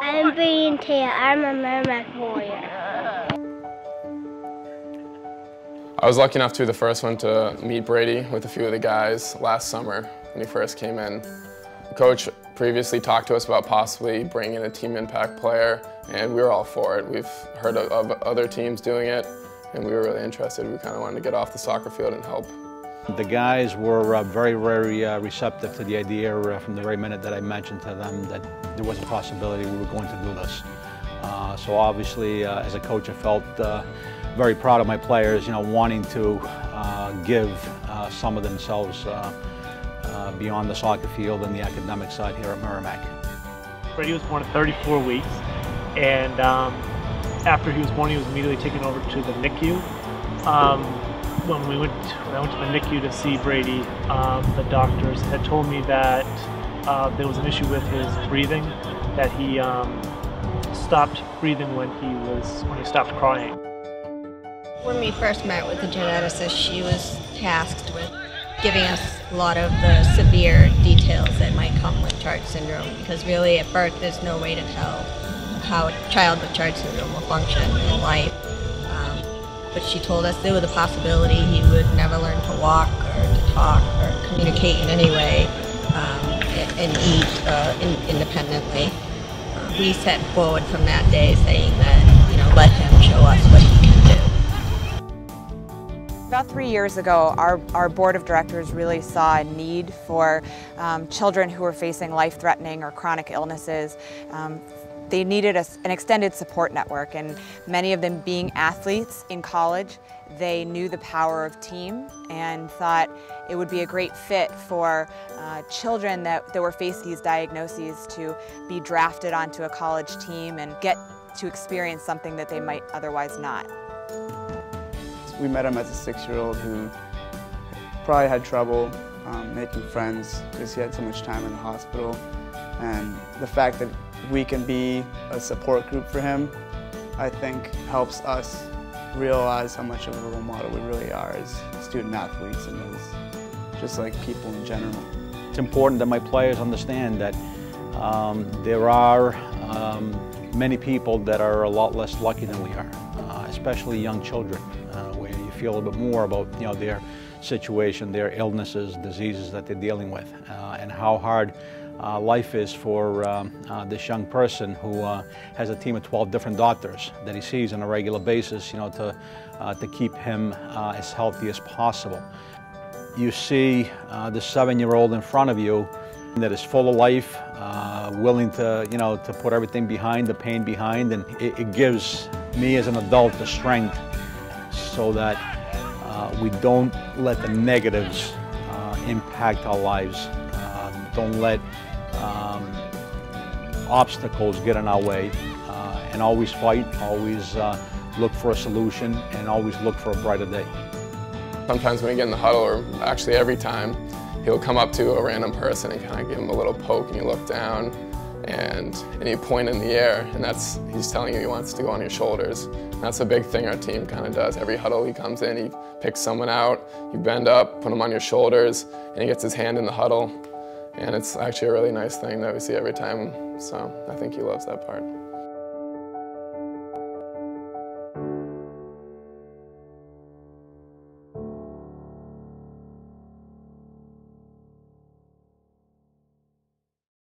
I'm Brady Antaya. I'm a Merrimack warrior. I was lucky enough to be the first one to meet Brady with a few of the guys last summer when he first came in. The coach previously talked to us about possibly bringing in a team impact player, and we were all for it. We've heard of other teams doing it, and we were really interested. We kind of wanted to get off the soccer field and help. The guys were very receptive to the idea from the very minute that I mentioned to them that there was a possibility we were going to do this. So obviously, as a coach, I felt very proud of my players, wanting to give some of themselves beyond the soccer field and the academic side here at Merrimack. Brady was born at 34 weeks, and after he was born, he was immediately taken over to the NICU. When I went to the NICU to see Brady, the doctors had told me that there was an issue with his breathing, that he stopped breathing when he stopped crying. When we first met with the geneticist, she was tasked with giving us a lot of the severe details that might come with CHART syndrome, because really at birth there's no way to tell how a child with CHART syndrome will function in life. But she told us there was a possibility he would never learn to walk or to talk or communicate in any way and eat independently. We set forward from that day saying that, let him show us what he can do. About 3 years ago, our board of directors really saw a need for children who were facing life-threatening or chronic illnesses. They needed an extended support network, and many of them being athletes in college, they knew the power of team and thought it would be a great fit for children that were facing these diagnoses to be drafted onto a college team and get to experience something that they might otherwise not. We met him as a 6-year-old who probably had trouble making friends because he had so much time in the hospital, and the fact that we can be a support group for him, I think helps us realize how much of a role model we really are as student athletes and as just like people in general. It's important that my players understand that there are many people that are a lot less lucky than we are, especially young children, where you feel a little bit more about their situation, their illnesses, diseases that they're dealing with, and how hard life is for this young person who has a team of 12 different doctors that he sees on a regular basis, to keep him as healthy as possible. You see the 7-year-old in front of you that is full of life, willing to, to put everything behind, the pain behind, and it gives me as an adult the strength so that we don't let the negatives impact our lives. Don't let obstacles get in our way, and always fight, always look for a solution, and always look for a brighter day. Sometimes when you get in the huddle, or actually every time, he'll come up to a random person and kind of give him a little poke, and you look down and you point in the air, and he's telling you he wants to go on your shoulders. And that's a big thing our team kind of does. Every huddle he comes in, he picks someone out, you bend up, put him on your shoulders, and he gets his hand in the huddle. And it's actually a really nice thing that we see every time, so I think he loves that part.